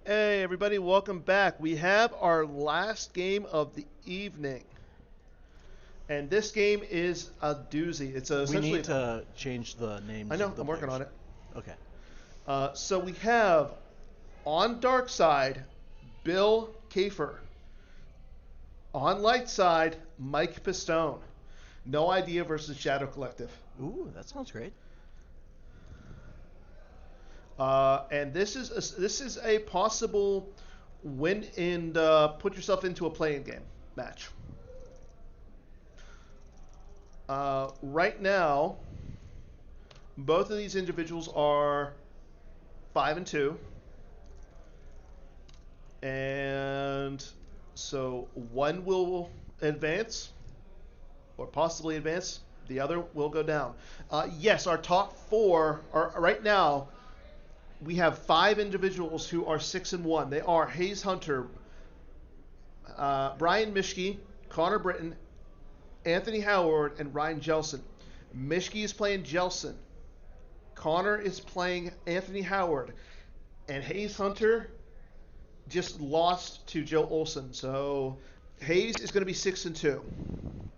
Hey, everybody, welcome back. We have our last game of the evening. And this game is a doozy. It's We essentially. need to change the I names know, of the I'm working players. on it. Okay. So we have on dark side, Bill Kafer. On light side, Mike Pistone. No Idea versus Shadow Collective. Ooh, that sounds great. And this is a possible win and put yourself into a playing game match. Right now, both of these individuals are 5-2, and so one will advance or possibly advance. The other will go down. Yes, our top four are right now. We have five individuals who are 6-1. They are Hayes Hunter, Brian Mishke, Connor Britton, Anthony Howard, and Ryan Jelson. Mishke is playing Jelson. Connor is playing Anthony Howard, and Hayes Hunter just lost to Joe Olson. So Hayes is going to be 6-2.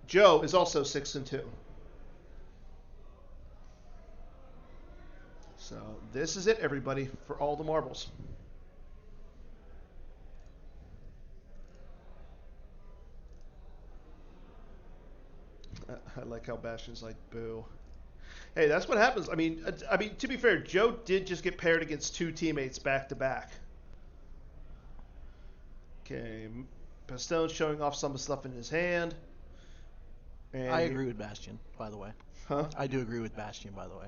Joe is also 6-2. So this is it, everybody, for all the marbles. I like how Bastion's like, boo. Hey, that's what happens. I mean, to be fair, Joe did just get paired against two teammates back to back. Okay, Pistone's showing off some of the stuff in his hand. I And agree with Bastion, by the way. huh? I do agree with Bastion, by the way.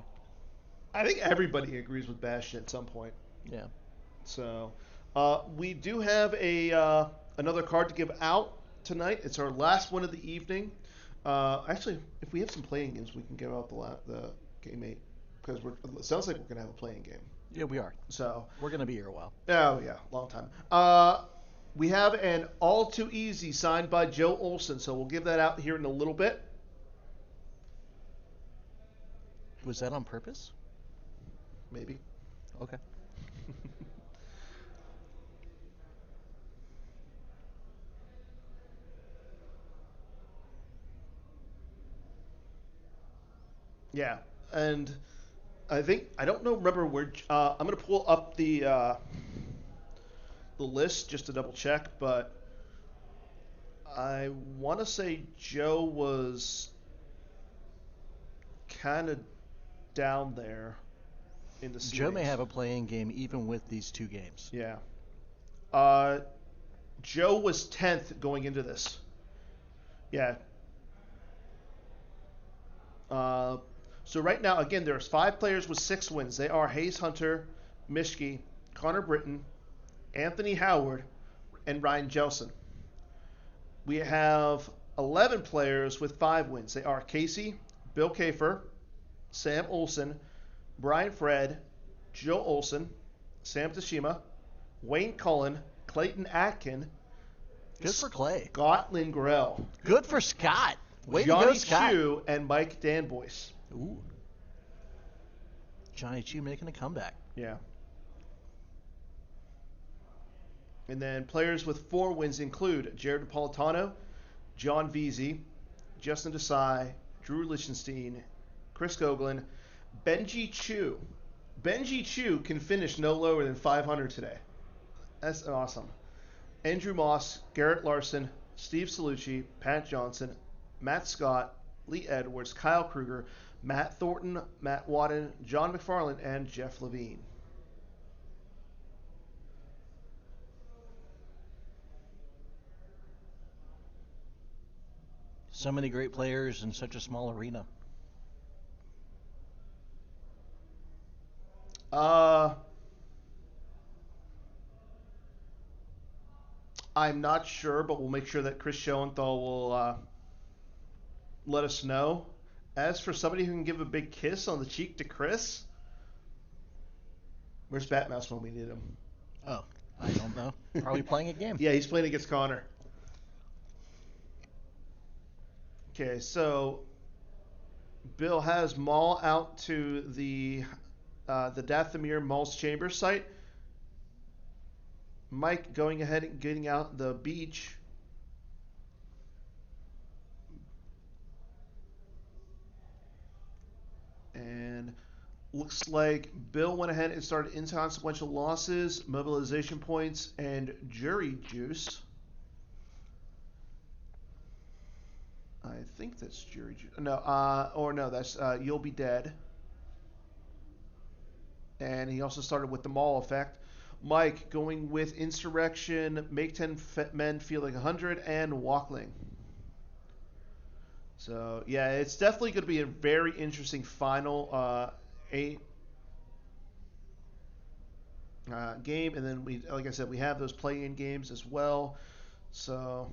I think everybody agrees with Bastion at some point. Yeah. So we do have a another card to give out tonight. It's our last one of the evening. Actually, if we have some playing games, we can give out the game eight because it sounds like we're gonna have a playing game. Yeah, we are. So We're going to be here a while. oh yeah, long time. We have an All Too Easy signed by Joe Olson, so we'll give that out here in a little bit. Was that on purpose? Maybe. Okay. Yeah, and I don't know. Remember where? I'm gonna pull up the list just to double check, but I want to say Joe was kind of down there in the Joe may seedings. have a playing game even with these two games. Yeah. Uh, Joe was 10th going into this. Yeah. Uh, so right now, again, there's five players with 6 wins. They are Hayes Hunter, Mishke, Connor Britton, Anthony Howard, and Ryan Jelson. We have 11 players with 5 wins. They are Casey, Bill Kafer, Sam Olson, Brian Fred, Joe Olson, Sam Tashima, Wayne Cullen, Clayton Atkin, Good for Clay. Scott Lingrell, Good for Scott. Way to go, Johnny Scott. Chu, and Mike Danboyce. Ooh. Johnny Chu making a comeback. Yeah. And then players with 4 wins include Jared Napolitano, John Veazey, Justin Desai, Drew Lichtenstein, Chris Goglin, Benji Chu. Benji Chu can finish no lower than 500 today. That's awesome. Andrew Moss, Garrett Larson, Steve Salucci, Pat Johnson, Matt Scott, Lee Edwards, Kyle Kruger, Matt Thornton, Matt Wadden, John McFarland, and Jeff Levine. So many great players in such a small arena. Uh, I'm not sure, but we'll make sure that Chris Schoenthal will let us know. As for somebody who can give a big kiss on the cheek to Chris, where's Batmouse when we need him? Oh, I don't know. Probably playing a game. Yeah, he's playing against Connor. Okay, so Bill has Maul out to the Dathomir Maul's chamber site. Mike going ahead and getting out the beach. And looks like Bill went ahead and started inconsequential losses, mobilization points, and jury juice. I think that's jury juice. No, no, that's You'll Be Dead. And he also started with the mall effect. Mike going with insurrection, make 10 men feel like 100, and walkling. So yeah, it's definitely going to be a very interesting final eight game, and then like I said, we have those play-in games as well. So,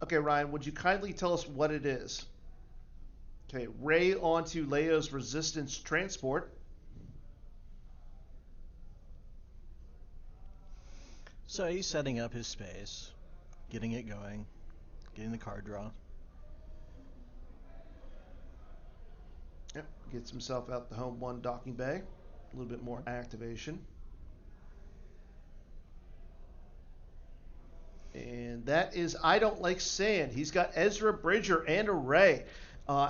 okay, Ryan, would you kindly tell us what it is? Okay, Ray onto Leo's resistance transport. So he's setting up his space, getting it going, getting the card draw. Yep, gets himself out the home one docking bay. A little bit more activation. And that is I Don't Like Sand. He's got Ezra Bridger and a Ray.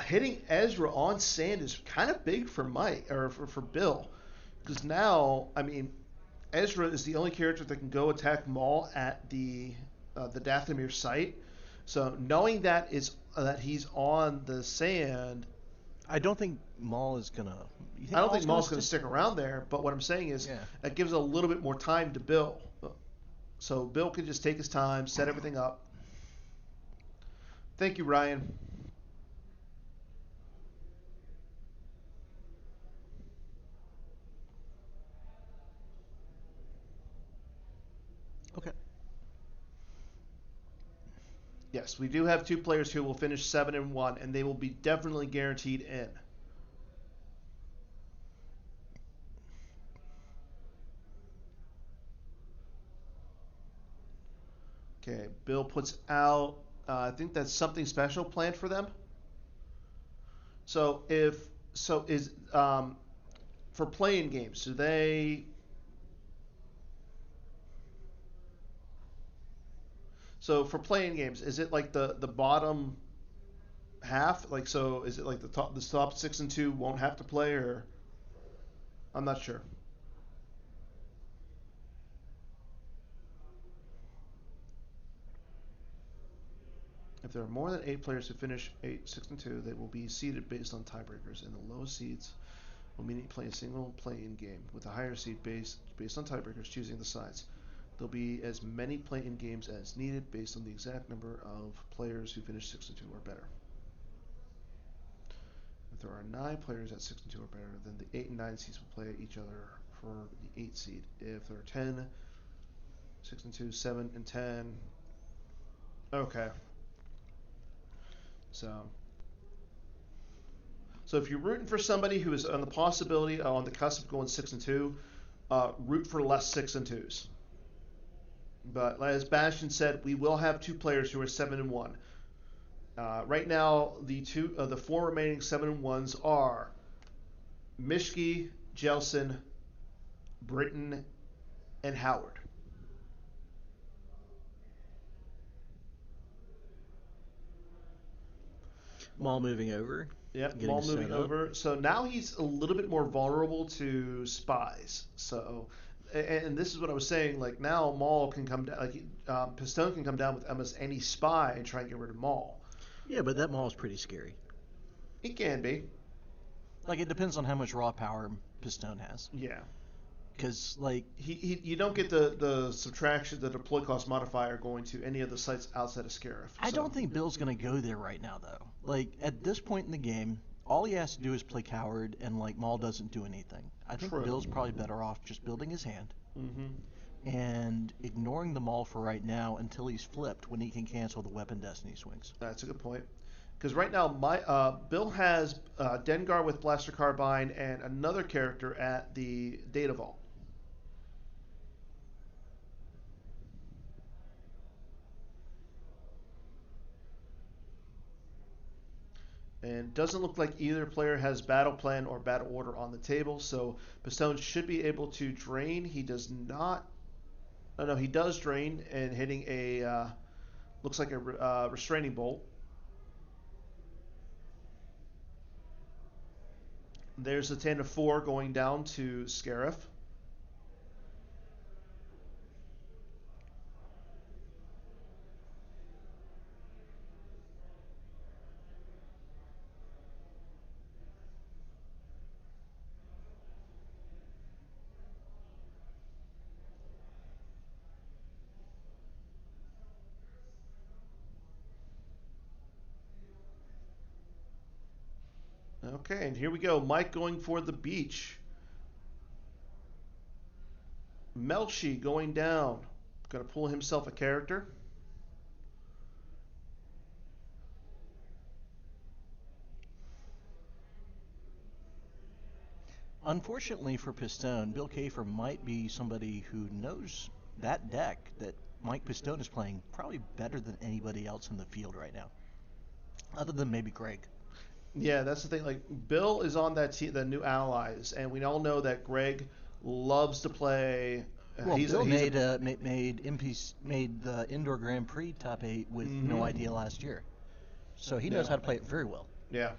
Hitting Ezra on sand is kind of big for Mike or for Bill, because now I mean Ezra is the only character that can go attack Maul at the Dathomir site. So knowing that he's on the sand, I don't think Maul is gonna. You think I don't think Maul's Maul's going to stick around there. But what I'm saying is Yeah. that gives a little bit more time to Bill. So Bill can just take his time, set everything up. Thank you, Ryan. Okay. Yes, we do have two players who will finish 7-1, and they will be definitely guaranteed in. Okay, Bill puts out. I think that's something special planned for them. So if so is for playing games, do they? So for playing games, is it like the bottom half? Like so, is it like the top 6 and 2 won't have to play, or I'm not sure. If there are more than 8 players who finish 6 and 2, they will be seeded based on tiebreakers, and the lowest seeds will mean play a single play-in game, with the higher seed based on tiebreakers choosing the sides. There'll be as many play-in games as needed based on the exact number of players who finish 6 and 2 or better. If there are 9 players at 6 and 2 or better, then the 8 and 9 seeds will play each other for the 8 seed. If there are 10, 6 and 2, 7 and 10. Okay. So if you're rooting for somebody who is on the possibility on the cusp of going 6 and 2, root for less 6 and 2s. But as Bastion said, we will have 2 players who are 7-1. Right now, the 4 remaining 7-1s are Mishki, Jelson, Britton, and Howard. Maul moving over. Yep, Maul moving over. So now he's a little bit more vulnerable to spies. So, and this is what I was saying. Like now, Maul can come down. Like Pistone can come down with almost any spy and try and get rid of Maul. Yeah, but that Maul is pretty scary. It can be. Like it depends on how much raw power Pistone has. Yeah. Because like you don't get the subtraction, the deploy cost modifier going to any of the sites outside of Scarif. I don't think Bill's gonna go there right now though. Like at this point in the game, all he has to do is play coward, and like Maul doesn't do anything. I think True. Bill's probably better off just building his hand and ignoring the Maul for right now until he's flipped when he can cancel the weapon destiny swings. That's a good point. Because right now, Bill has Dengar with Blaster Carbine and another character at the Data Vault. And doesn't look like either player has battle plan or battle order on the table, so Pistone should be able to drain. He does not Oh no, he does drain and hitting a looks like a restraining bolt. There's the 10 to 4 going down to Scarif. Okay, and here we go. Mike going for the beach. Melchi going down. Going to pull himself a character. Unfortunately for Pistone, Bill Kafer might be somebody who knows that deck that Mike Pistone is playing probably better than anybody else in the field right now, other than maybe Greg. Yeah, that's the thing. Like Bill is on that team, the new allies, and we all know that Greg loves to play. Well, Bill made the indoor Grand Prix top 8 with no idea last year, so he knows how to play it very well. Yeah.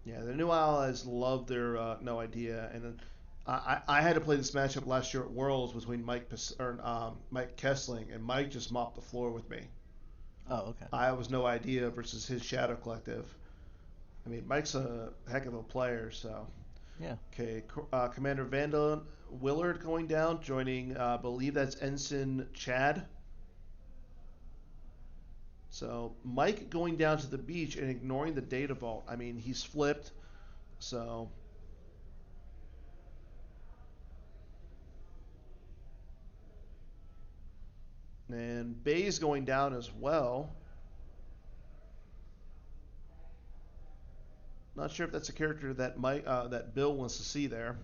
Yeah, the new allies love their no idea, and I had to play this matchup last year at Worlds between Mike Kessling, and Mike just mopped the floor with me. Oh, okay. I was no idea versus his Shadow Collective. I mean, Mike's a heck of a player, so. Yeah. Okay, Commander Vandal Willard going down, joining, I believe that's Ensign Chad. So Mike going down to the beach and ignoring the data vault. I mean, he's flipped, so. And Bay's going down as well. Not sure if that's a character that that Bill wants to see there.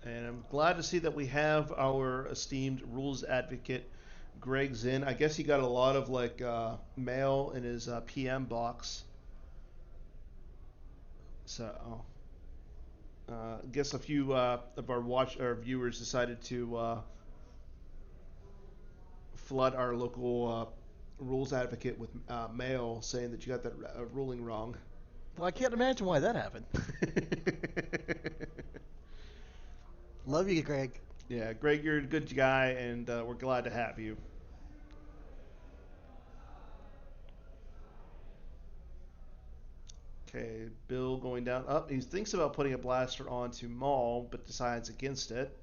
And I'm glad to see that we have our esteemed rules advocate, Greg Zinn. I guess he got a lot of mail in his PM box. So I guess a few of our viewers decided to flood our local rules advocate with mail saying that you got that ruling wrong. Well, I can't imagine why that happened. Love you, Greg. Yeah, Greg, you're a good guy, and we're glad to have you. Okay, Bill going down. Up, he thinks about putting a blaster onto Maul, but decides against it.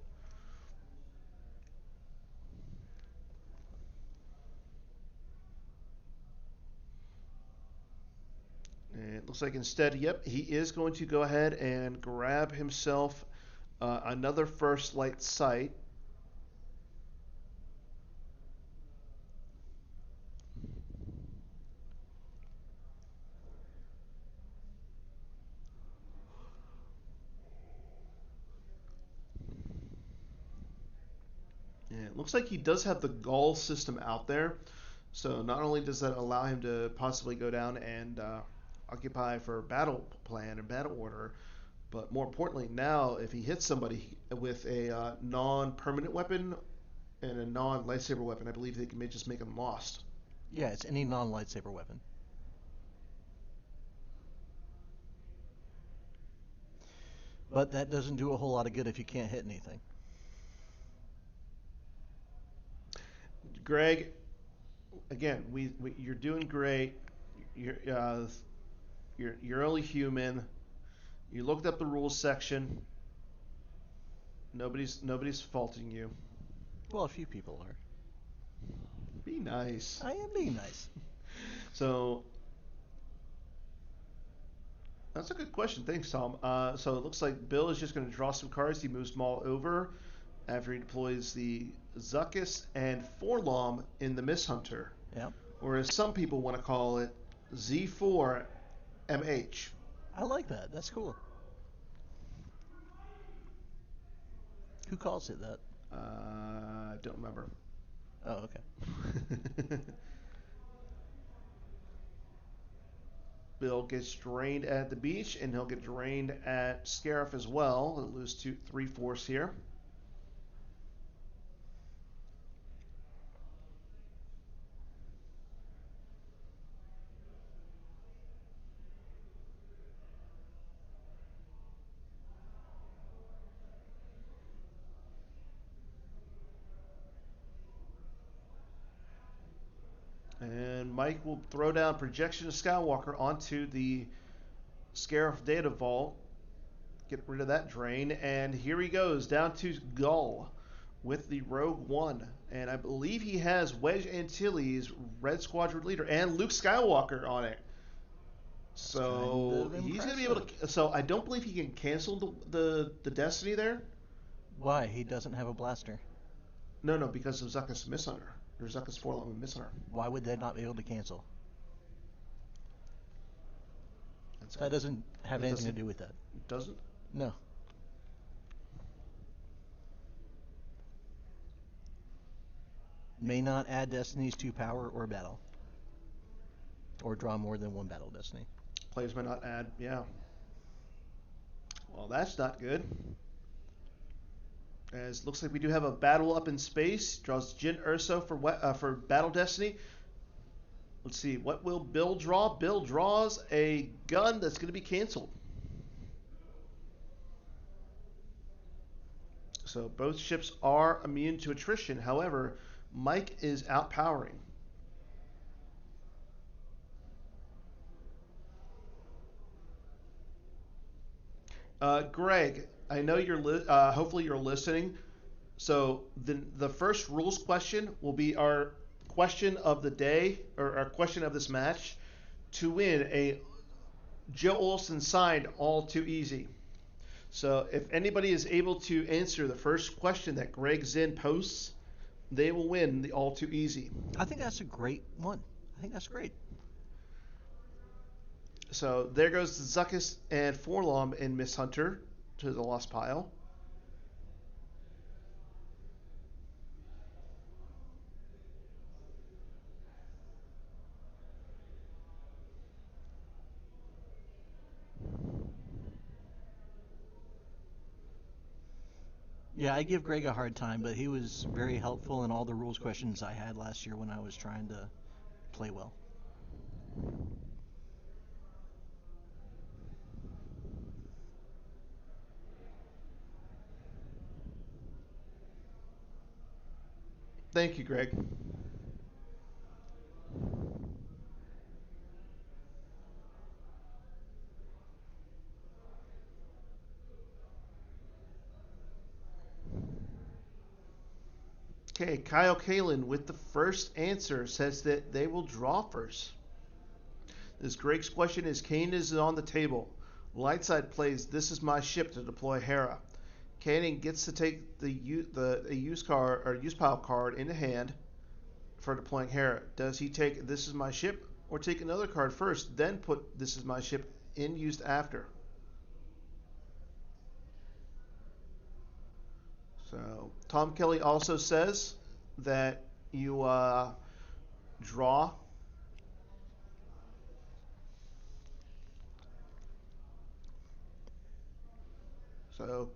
And it looks like instead, yep, he is going to go ahead and grab himself another first light sight. And it looks like he does have the Gaul system out there. So not only does that allow him to possibly go down and occupy for battle plan and battle order, but more importantly, now if he hits somebody with a non-permanent weapon and a non-lightsaber weapon, I believe they may just make him lost. Yeah, it's any non-lightsaber weapon. But that doesn't do a whole lot of good if you can't hit anything. Greg, again, you're doing great. You're, you're only human. You looked up the rules section. Nobody's faulting you. Well, a few people are. Be nice. I am being nice. So That's a good question. Thanks, Tom. So it looks like Bill is just going to draw some cards. He moves Maul over after he deploys the Zuckus and Forlom in the Miss Hunter, Yeah. or as some people want to call it, Z4MH. I like that. That's cool. Who calls it that? I don't remember. Oh, okay. Bill gets drained at the beach, and he'll get drained at Scarif as well. He'll lose 3 force here. And Mike will throw down Projection of Skywalker onto the Scarif Data Vault. Get rid of that drain. And here he goes down to Gull with the Rogue One. And I believe he has Wedge Antilles, Red Squadron Leader, and Luke Skywalker on it. So kind of he's going to be able to. So I don't believe he can cancel the Destiny there. Why? He doesn't have a blaster. No, because of Zuckus Misshunter. Or Zuckus Forlom and Misshunter. Why would they not be able to cancel? That's That doesn't have It anything to doesn't- do with that. Doesn't? No. May not add destinies to power or battle. Or draw more than one battle destiny. Players might not add. Yeah. Well, that's not good. As looks like we do have a battle up in space. Draws Jin Urso for Battle Destiny. Let's see. What will Bill draw? Bill draws a gun that's going to be canceled. So both ships are immune to attrition. However, Mike is outpowering. Greg, I know hopefully you're listening. So the first rules question will be our question of the day, or our question of this match, to win a Joe Olson signed All Too Easy. So if anybody is able to answer the first question that Greg Zinn posts, they will win the All Too Easy. I think that's a great one. I think that's great. So there goes the Zuckus and Forlom in Miss Hunter to the lost pile. Yeah, I give Greg a hard time, but he was very helpful in all the rules questions I had last year when I was trying to play well. Thank you, Greg. Okay, Kyle Kalin with the first answer says that they will draw first. This Greg's question is Kane is on the table. Lightside plays This Is My Ship to deploy Hera. Kanan gets to take the use pile card in hand for deploying Hera. Does he take This Is My Ship or take another card first, then put This Is My Ship in used after? So Tom Kelly also says that you draw. So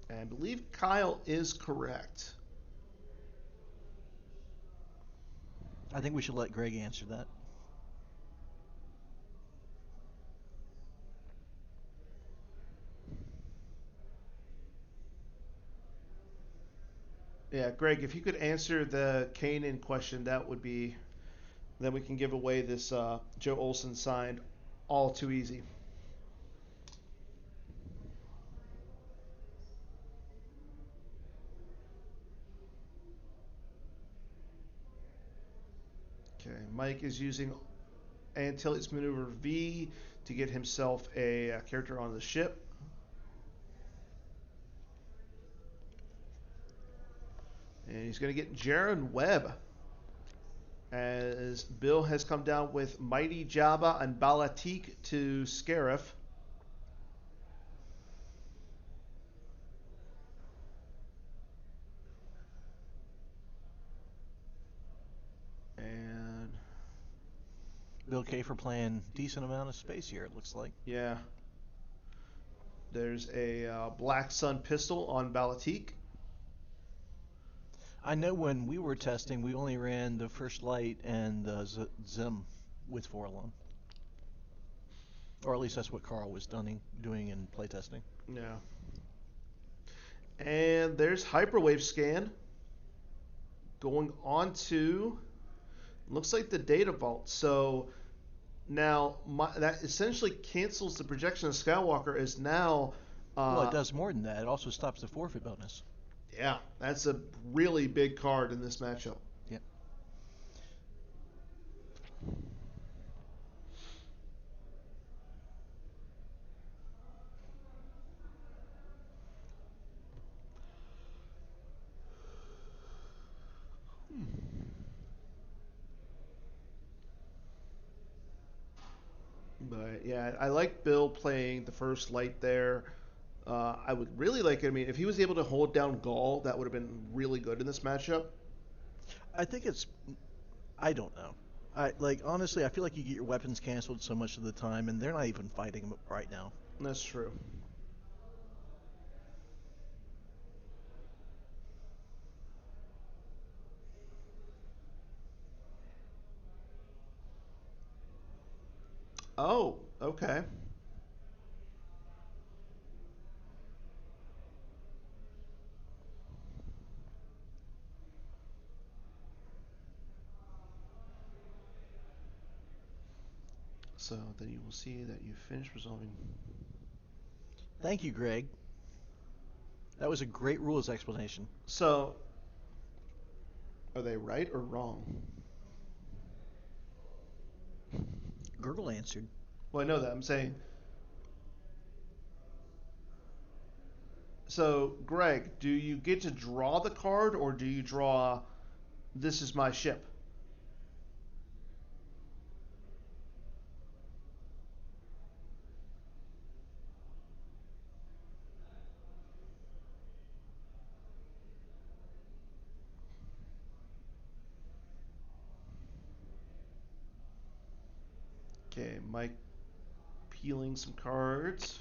I believe Kyle is correct. I think we should let Greg answer that. Yeah, Greg, if you could answer the Kanan question, that would be. Then we can give away this Joe Olson signed All Too Easy. Okay, Mike is using Antilles Maneuver V to get himself a character on the ship. And he's going to get Jaron Webb, as Bill has come down with Mighty Jabba and Balatik to Scarif. And Bill Kafer playing decent amount of space here, it looks like. yeah, there's a Black Sun pistol on Balatik. I know when we were testing, we only ran the First Light and the Zim with Forlon. Or at least that's what Carl was doing in playtesting. Yeah. And there's Hyperwave Scan going on to, looks like the Data Vault. So now that essentially cancels the projection of Skywalker, is now... well, it does more than that. It also stops the forfeit bonus. Yeah, that's a really big card in this matchup. Yep. But yeah, I like Bill playing the First Light there. I would really like it. I mean, if he was able to hold down Gaul, that would have been really good in this matchup. I think I don't know. Honestly, I feel like you get your weapons canceled so much of the time, and they're not even fighting right now. That's true. Oh, okay. So then you will see that you finished resolving. Thank you, Greg. That was a great rules explanation. So, are they right or wrong? Gurgle answered. Well, I know that. I'm saying. So, Greg, do you get to draw the card, or do you draw, this is my ship? Okay, Mike peeling some cards.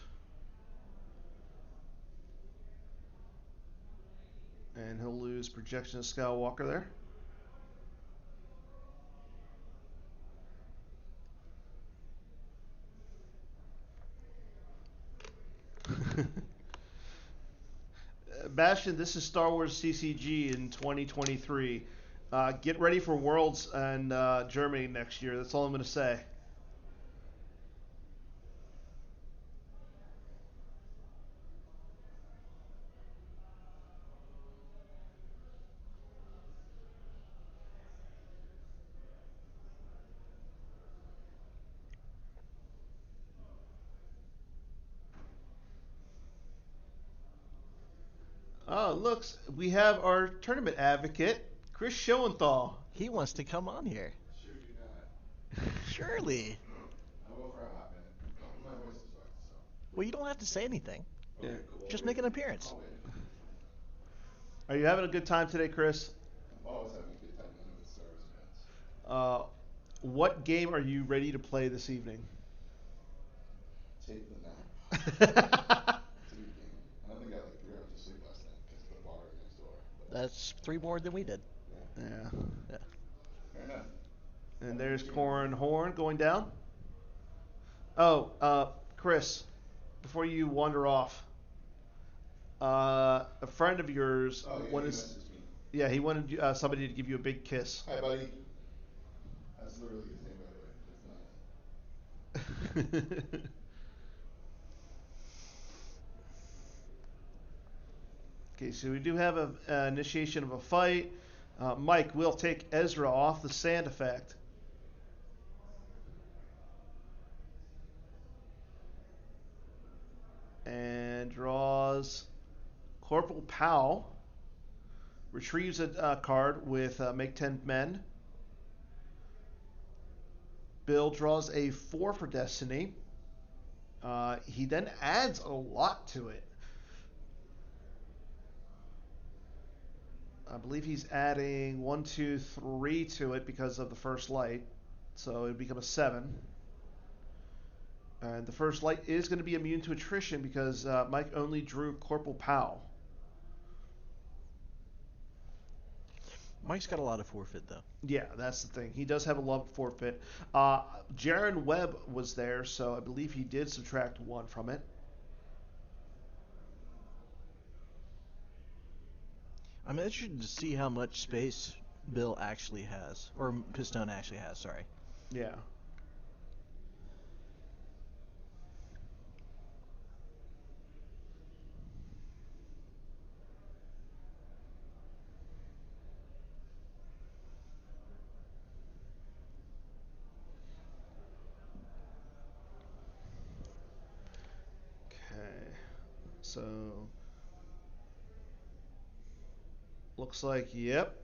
And he'll lose projection of Skywalker there. Bastion, this is Star Wars CCG in 2023. Get ready for Worlds and Germany next year. That's all I'm going to say. Oh, looks, we have our tournament advocate, Chris Schoenthal. He wants to come on here. Sure do not. Surely. I will for a hot minute. My voice is fucked, so. Well, you don't have to say anything. Yeah. Okay, cool. Just make an appearance. I'll wait. Are you having a good time today, Chris? I'm always having a good time dealing with Star Wars events. What game are you ready to play this evening? Take the nap. It's a good game. I only got like 3 hours of sleep last night because of the bar next door. But That's 3 more than we did. yeah, Yeah. Yeah. fair enough. And there's Corn Horn going down. Oh, Chris, before you wander off, a friend of yours Oh, yeah, wanted, he messaged me. yeah, he wanted somebody to give you a big kiss. Hi, buddy. That's literally his name, by the way. It's not. Okay, so we do have an initiation of a fight. Mike will take Ezra off the sand effect. Corporal Powell retrieves a card with Make 10 Men. Bill draws a 4 for Destiny. He then adds a lot to it. I believe he's adding 1, 2, 3 to it because of the first light. So it would become a 7. And the first light is going to be immune to attrition because Mike only drew Corporal Powell. Mike's got a lot of forfeit, though. Yeah, that's the thing. He does have a lot of forfeit. Jaron Webb was there, so I believe he did subtract 1 from it. I'm interested to see how much space Bill actually has, or Pistone actually has, sorry. Yeah. Okay. So looks like, yep.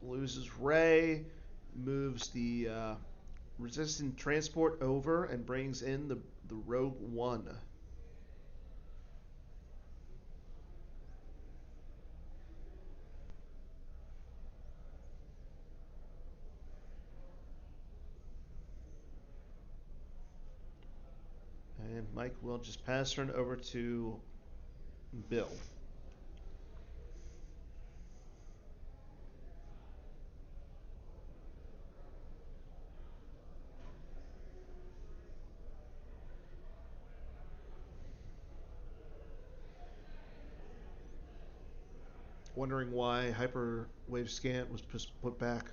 Loses Ray, moves the resistant transport over, and brings in the Rogue One. And Mike will just pass turn over to Bill. Wondering why Hyperwave Scant was put back.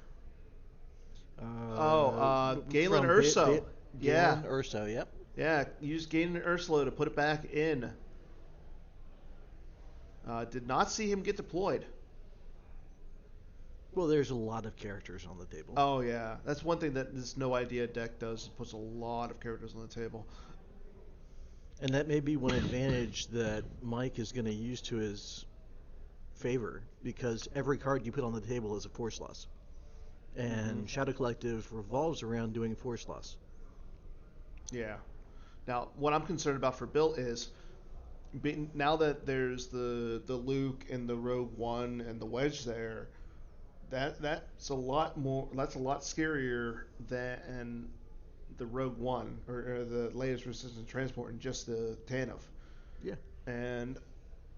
Galen Urso. Galen Urso, yep. Yeah, use Galen Urso to put it back in. Did not see him get deployed. Well, there's a lot of characters on the table. Oh, yeah. That's one thing that this No Idea deck does. It puts a lot of characters on the table. And that may be one advantage that Mike is going to use to his favor, because every card you put on the table is a force loss. And Shadow Collective revolves around doing force loss. Yeah. Now, what I'm concerned about for Bill is, now that there's the Luke and the Rogue One and the Wedge there, that's a lot more. That's a lot scarier than the Rogue One or the latest resistant transport and just the Tanov. Yeah. And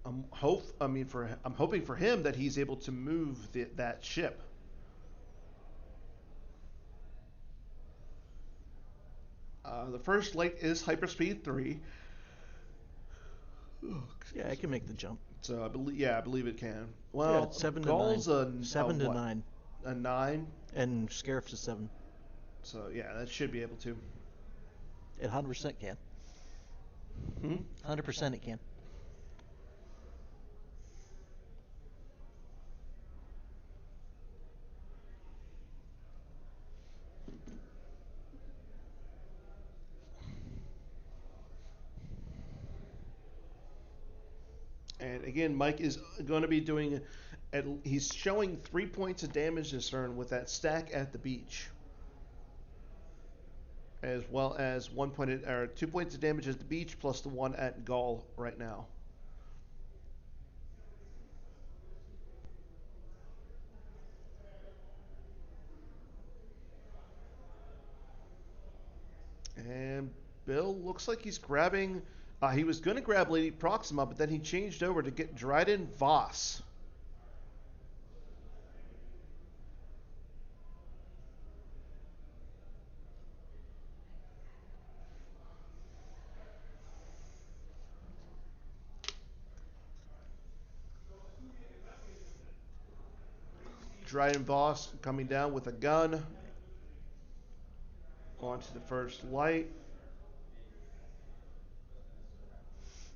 I'm hoping for him that he's able to move that ship. The first light is Hyperspeed 3. Yeah, I can make the jump. So I believe it can. Well, yeah, it's 7 Gaul's to 9. 7 to 9. A 9. And Scarif's a 7. So yeah, that should be able to. It 100% can. 100% it can. And again, Mike is going to be doing. He's showing 3 points of damage this turn with that stack at the beach, as well as 2 points of damage at the beach plus the 1 at Gaul right now. And Bill looks like he's grabbing. He was going to grab Lady Proxima, but then he changed over to get Dryden Voss. Dryden Voss coming down with a gun onto the first light.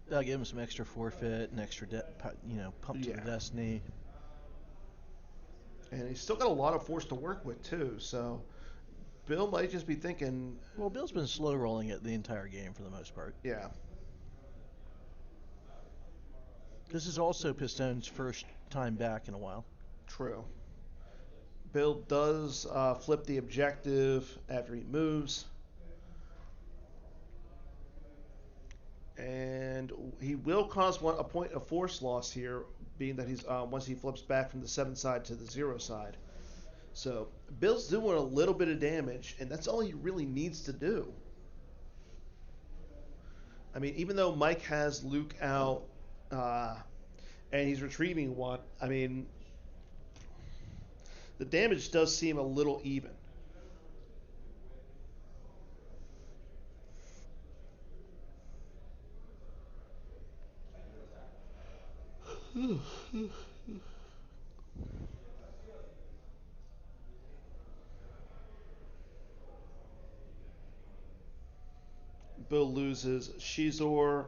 That'll give him some extra forfeit, an extra pump to the Destiny. And he's still got a lot of force to work with too, so Bill might just be thinking. Well, Bill's been slow rolling it the entire game for the most part. Yeah. This is also Pistone's first time back in a while. True. Bill does flip the objective after he moves. And he will cause a point of force loss here, being that he's once he flips back from the 7 side to the 0 side. So Bill's doing a little bit of damage, and that's all he really needs to do. I mean, even though Mike has Luke out and he's retrieving one, I mean, the damage does seem a little even. Bill loses Shizor,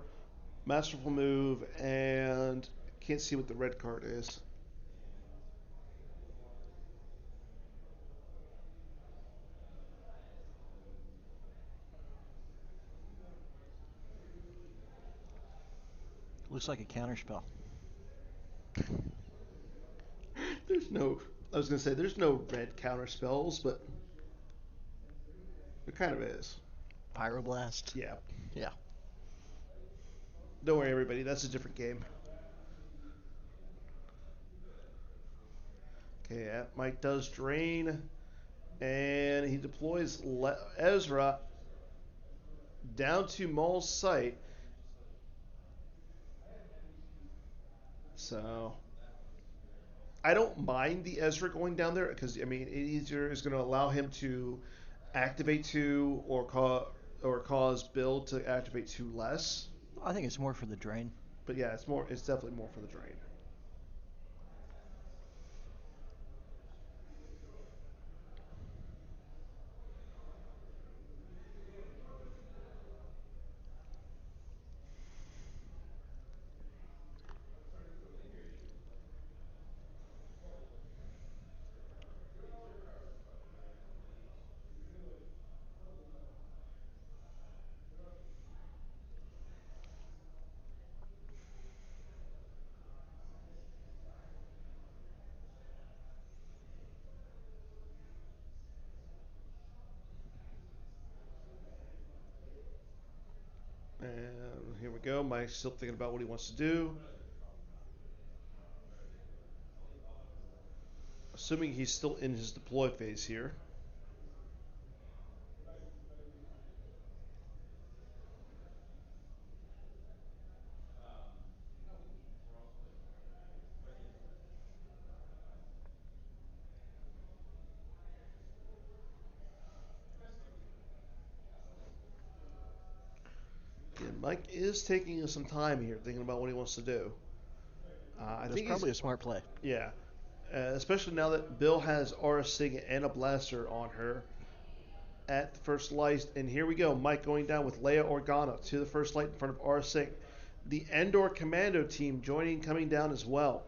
masterful move, and can't see what the red card is. Looks like a counterspell. There's no, I was going to say, there's no red counter spells, but there kind of is. Pyroblast. Yeah. Yeah. Don't worry, everybody, that's a different game. Okay, Mike does drain, and he deploys Ezra down to Maul's site. So I don't mind the Ezra going down there because I mean it either is going to allow him to activate 2 or cause Bill to activate 2 less. I think it's more for the drain. But yeah, it's definitely more for the drain. And here we go. Mike's still thinking about what he wants to do. Assuming he's still in his deploy phase here. And Mike is taking some time here, thinking about what he wants to do. That's probably a smart play. Yeah. Especially now that Bill has Aura Sig and a blaster on her at the first light. And here we go. Mike going down with Leia Organa to the first light in front of Aura Sig. The Endor Commando team coming down as well.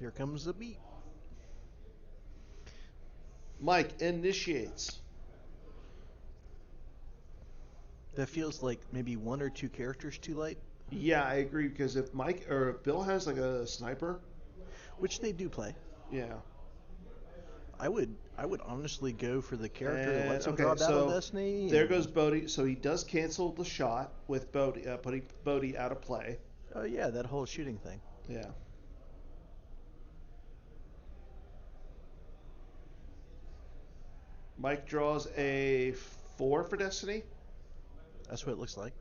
Here comes the beat. Mike initiates. That feels like maybe 1 or 2 characters too late. Yeah, I agree because if Bill has like a sniper, which they do play. Yeah. I would honestly go for the character that lets him draw Battle Destiny. There goes Bodhi. So he does cancel the shot with Bodhi, putting Bodhi out of play. Oh yeah, that whole shooting thing. Yeah. Mike draws a 4 for Destiny. That's what it looks like.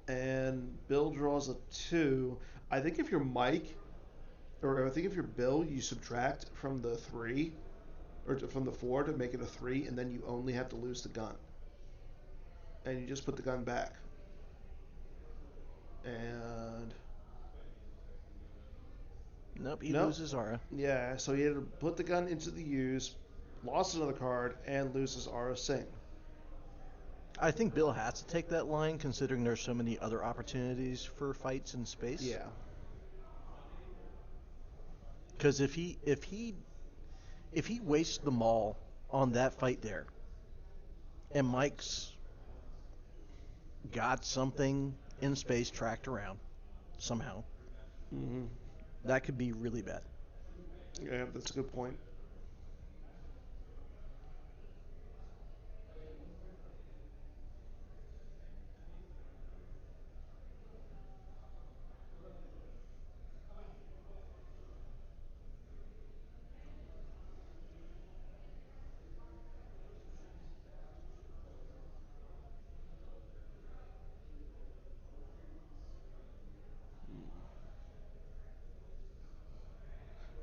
And Bill draws a 2. I think if you're Mike, or I think if you're Bill, you subtract from the 3, or from the 4 to make it a 3, and then you only have to lose the gun. And you just put the gun back. And nope, he loses Aura. Yeah, so he had to put the gun into the use, lost another card, and loses Aura Singh. I think Bill has to take that line, considering there's so many other opportunities for fights in space. Yeah. Because if he wastes the Maul on that fight there, and Mike's got something in space tracked around, somehow, Mm-hmm. that could be really bad. Yeah, that's a good point.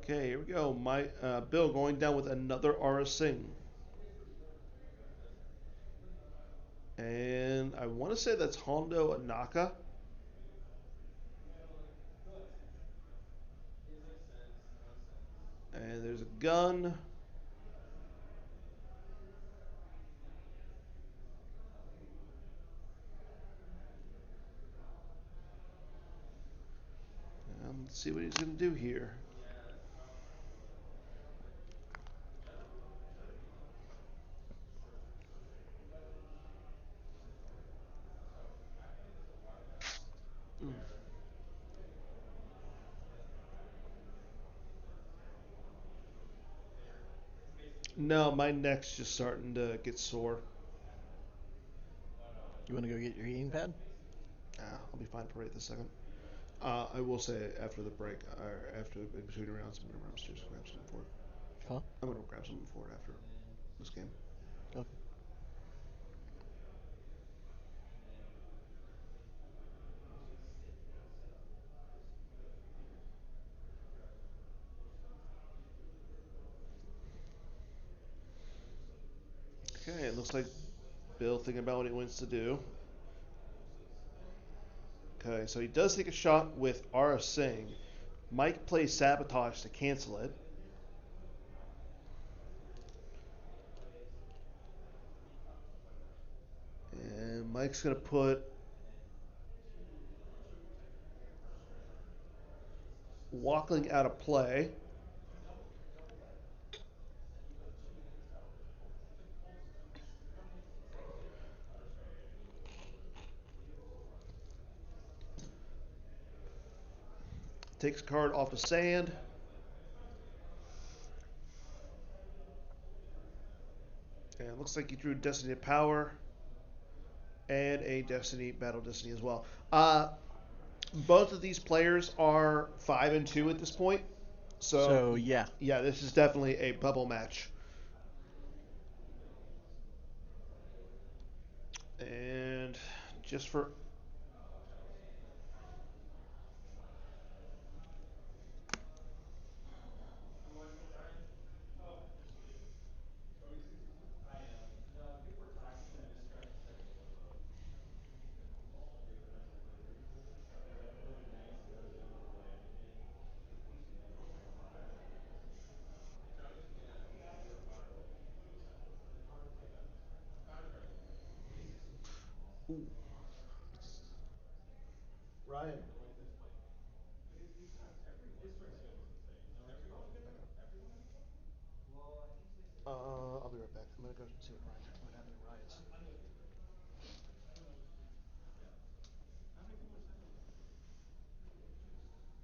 Okay, here we go. My Bill going down with another Aura Singh. And I want to say that's Hondo Anaka. And there's a gun. Let's see what he's going to do here. Mm. No, my neck's just starting to get sore. You want to go get your heating pad? I'll be fine for right this second. I will say after the break, or after in between rounds, I'm going to run upstairs and grab something for it. Huh? I'm going to grab something for it after this game. Okay. Okay, it looks like Bill thinking about what he wants to do. Okay, so he does take a shot with Ara Singh. Mike plays Sabotage to cancel it. And Mike's going to put Walkling out of play. Takes a card off the sand. And it looks like he drew Destiny of Power and a Destiny Battle Destiny as well. Both of these players are 5-2 at this point. So, yeah. Yeah, this is definitely a bubble match. And just for Ooh. Ryan. I'll be right back. I'm gonna go see what happened at Ryan's.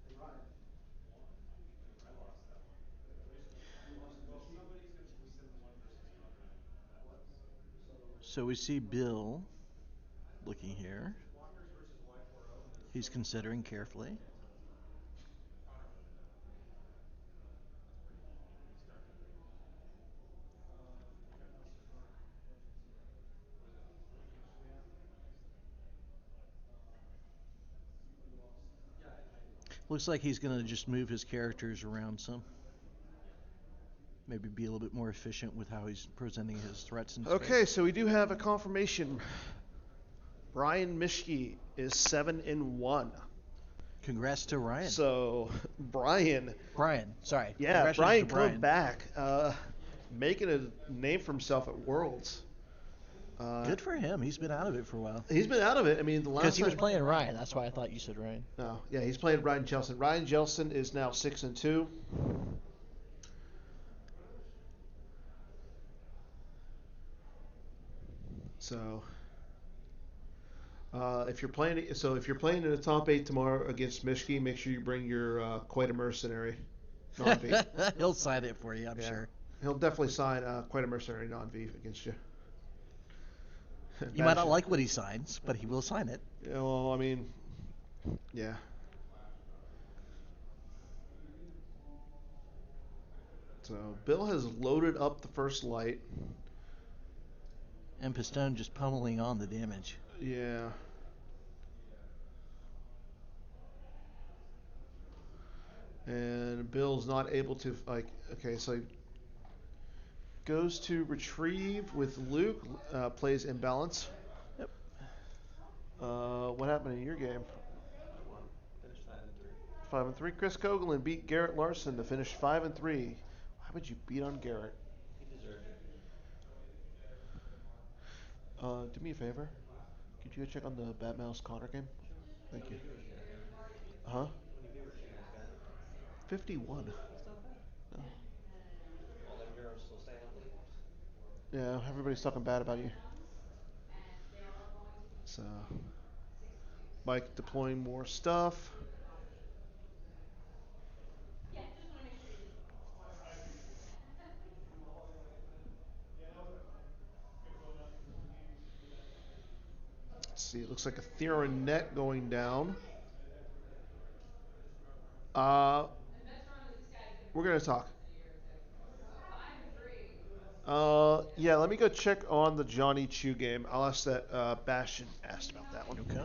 Hey Ryan. You lost to Michi? So we see Bill looking here. He's considering carefully. Looks like he's going to just move his characters around some. Maybe be a little bit more efficient with how he's presenting his threats in Okay, space. so we do have a confirmation. Brian Mishke is 7-1. Congrats to Ryan. So Brian, sorry. yeah, Brian coming back, making a name for himself at Worlds. Good for him. He's been out of it for a while. He's been out of it. I mean, the last Because he was time- playing Ryan. That's why I thought you said Ryan. No, yeah, he's playing Ryan Jelson. Ryan Jelson is now 6-2. So If you're playing in the top 8 tomorrow against Michigan, make sure you bring your quite a mercenary non-V. He'll sign it for you, I'm Yeah. sure. He'll definitely sign quite a mercenary non-V against you. You might not like what he signs, but he will sign it. Yeah, well, I mean, yeah. So Bill has loaded up the first light. And Pistone just pummeling on the damage. Yeah. And Bill's not able to, okay, so he goes to retrieve with Luke, plays imbalance. Yep. What happened in your game? Finished 5-3. 5-3. Chris Kogelin beat Garrett Larson to finish 5-3. Why would you beat on Garrett? He deserved it. Do me a favor. Could you go check on the Bat Mouse Connor game? Thank you. Huh? 51. That's not bad. No. All them girls still staying up late. Yeah, everybody's talking bad about you. So, Mike deploying more stuff. Let's see, it looks like a Theron net going down. We're going to talk. Yeah, let me go check on the Johnny Chu game. I'll ask that Bastion asked about that one. Okay.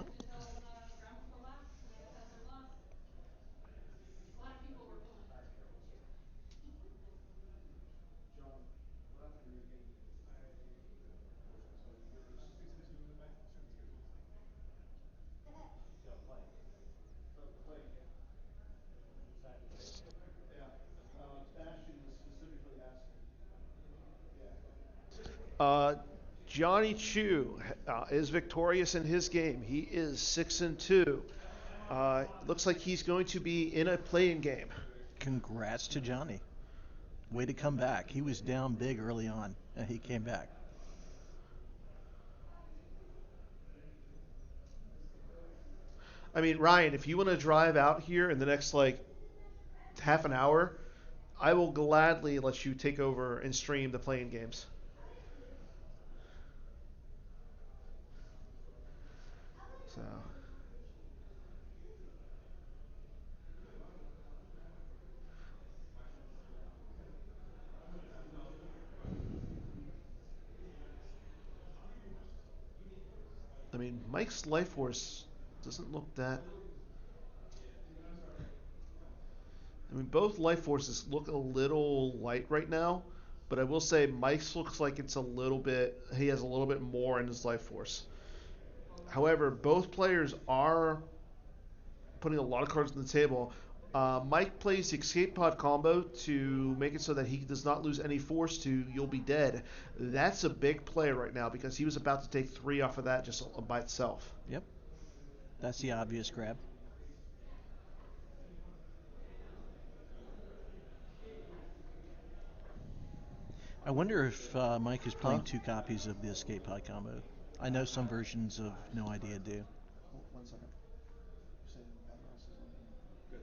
Johnny Chu is victorious in his game. He is 6-2. Looks like he's going to be in a play-in game. Congrats to Johnny. Way to come back. He was down big early on, and he came back. I mean, Ryan, if you want to drive out here in the next half an hour, I will gladly let you take over and stream the play-in games. So. I mean, Mike's life force doesn't look that. I mean, both life forces look a little light right now, but I will say Mike's looks like it's a little bit. He has a little bit more in his life force. However, both players are putting a lot of cards on the table. Mike plays the escape pod combo to make it so that he does not lose any force to You'll Be Dead. That's a big play right now because he was about to take 3 off of that just by itself. Yep. That's the obvious grab. I wonder if Mike is playing 2 copies of the escape pod combo. I know some versions of No Idea do. 1 second. Good.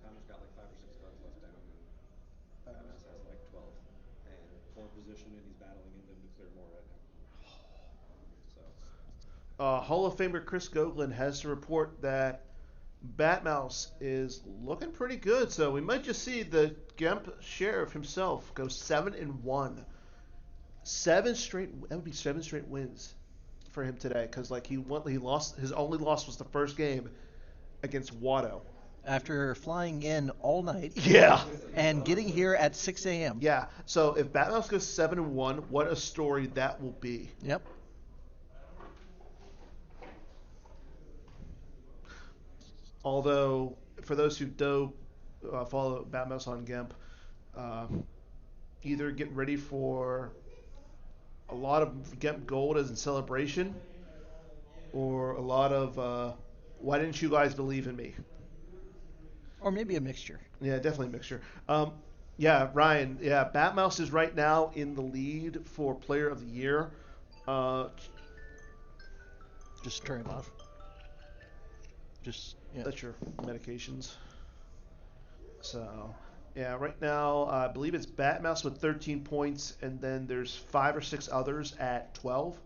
Connor's got like 5 or 6 cards left in him, and Batmouse has like 12. And 4th position, and he's battling in them to clear more right now. So. Hall of Famer Chris Goglin has to report that Batmouse is looking pretty good, so we might just see the Gemp Sheriff himself go 7-1. 7 straight. That would be 7 straight wins for him today, because he lost. His only loss was the first game against Watto. After flying in all night. Yeah. And getting here at 6 a.m. Yeah. So if Batmouse goes 7-1, what a story that will be. Yep. Although, for those who do follow Batmouse on Gemp, either get ready for a lot of Gemp Gold as in celebration, or a lot of why didn't you guys believe in me? Or maybe a mixture. Yeah, definitely a mixture. Yeah, Ryan. Yeah, Batmouse is right now in the lead for Player of the Year. Just turn him off. Just yeah. That's your medications. So, yeah, right now I believe it's Batmouse with 13 points, and then there's 5 or 6 others at 12.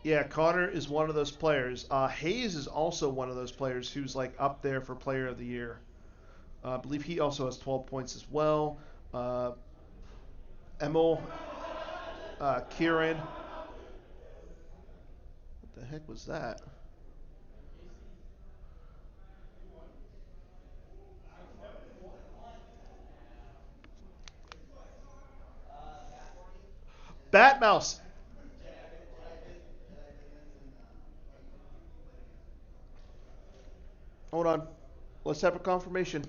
Yeah, Connor is one of those players. Hayes is also one of those players who's like up there for Player of the Year. I believe he also has 12 points as well. Emil, Kieran. What the heck was that? Batmouse. Hold on. Let's have a confirmation.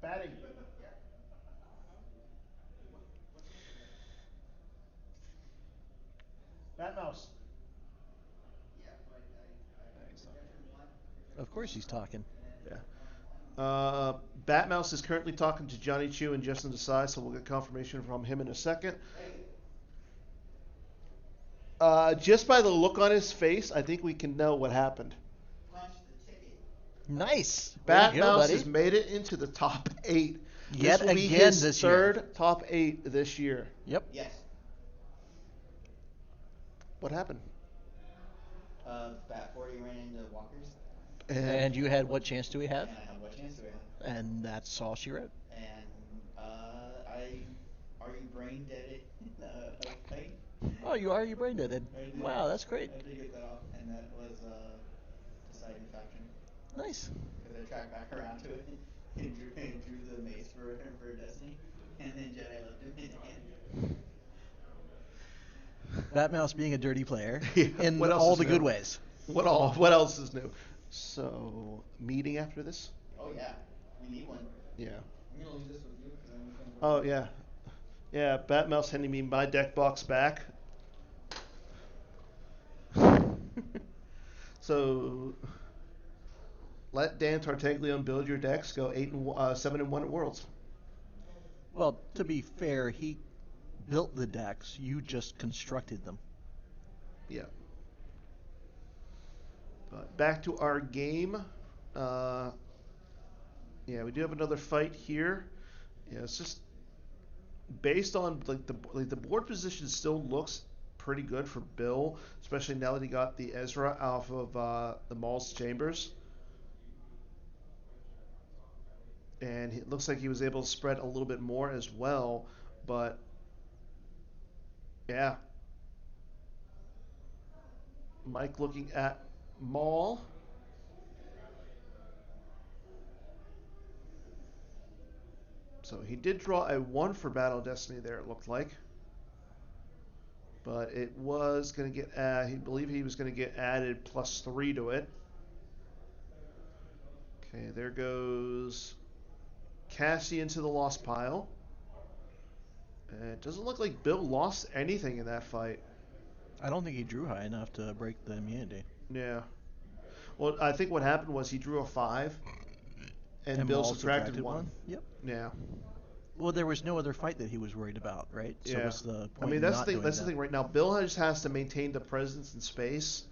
Batting. Batmouse. Of course he's talking. Yeah. Batmouse is currently talking to Johnny Chu and Justin Desai, so we'll get confirmation from him in a second. Just by the look on his face, I think we can know what happened. Nice. Batmouse has made it into the top 8. Yet this will be again his this third year. top 8 this year. Yep. Yes. What happened? Bat 40 ran into walkers. And you had what chance do we have? And I had what chance do we have? And that's all she wrote. And are you brain dead? Fight? Oh, you are? You brain dead. Wow, that's great. I did get that off, and that was deciding faction. Nice. Because I tracked back around to it and drew the mace for Destiny, and then Jedi left him in again. Batmouse being a dirty player Yeah, in what else all is the new? good ways. What else is new? So, meeting after this? Oh yeah, we need one. Yeah. I'm gonna leave this with you because I'm just Oh, yeah. Yeah, Batmouse handing me my deck box back. So, let Dan Tartaglione build your decks. Go 7-1 at Worlds. Well, to be fair, he built the decks. You just constructed them. Yeah. But back to our game. Yeah, we do have another fight here. Yeah, it's just based on the board position still looks pretty good for Bill, especially now that he got the Ezra off of the Maul's Chambers. And it looks like he was able to spread a little bit more as well. But yeah, Mike looking at Maul. So he did draw a 1 for Battle Destiny there, it looked like. But it was going to get, he believed he was going to get added +3 to it. Okay, there goes Cassie into the lost pile. And it doesn't look like Bill lost anything in that fight. I don't think he drew high enough to break the immunity. Yeah. Well, I think what happened was he drew a 5, and Bill Maul subtracted 1. Yep. Yeah. Well, there was no other fight that he was worried about, right? So Yeah. what's the point? I mean, in that's not the thing. doing That's that? the thing right now. Bill just has to maintain the presence in space.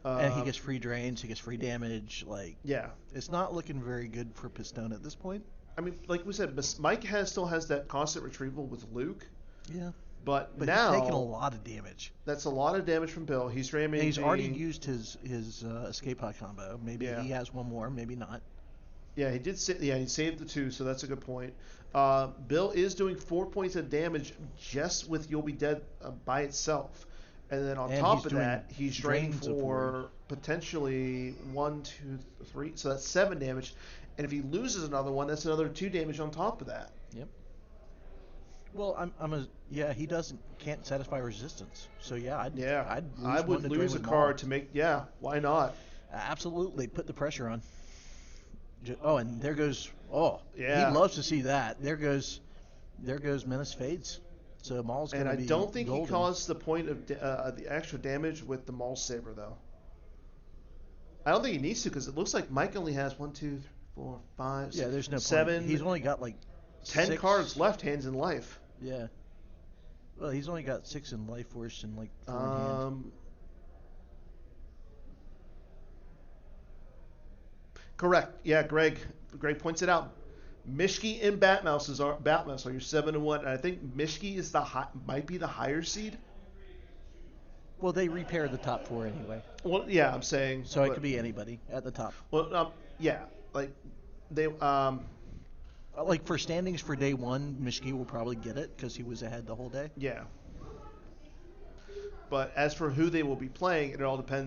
And he gets free drains. He gets free damage. Like, Yeah. it's not looking very good for Pistone at this point. I mean, like we said, Mike still has that constant retrieval with Luke. Yeah. But now now he's taking a lot of damage. That's a lot of damage from Bill. He's ramming. And he's already used his escape pod combo. Maybe Yeah. he has one more. Maybe not. Yeah, he did. He saved the 2, so that's a good point. Bill is doing 4 points of damage just with You'll Be Dead by itself, and then on top of that, he's draining drains of for potentially 1, 2, 3. So that's 7 damage, and if he loses another one, that's another 2 damage on top of that. Yep. Well, he can't satisfy resistance. So yeah, I would lose a card to make. Yeah, why not? Absolutely, put the pressure on. Oh, and there goes. Oh, Yeah. He loves to see that. There goes Menace Fades. So Maul's going to be And I don't think golden. he caused the point of the extra damage with the Maul Saber though. I don't think he needs to because it looks like Mike only has 1, 2, 3, 4, 5, 6, Yeah, there's no 7. point. He's only got like 10 6 cards left, hands in life. Yeah. Well, he's only got 6 in life force and like 4 in hand. Correct. Yeah, Greg points it out. Mishki and Batmouse are your 7-1, and I think Mishki is might be the higher seed. Well, they repair the top 4 anyway. Well, yeah, I'm saying. So it could be anybody at the top. Well, yeah, like they. Like for standings for day 1, Mishki will probably get it because he was ahead the whole day. Yeah. But as for who they will be playing, it all depends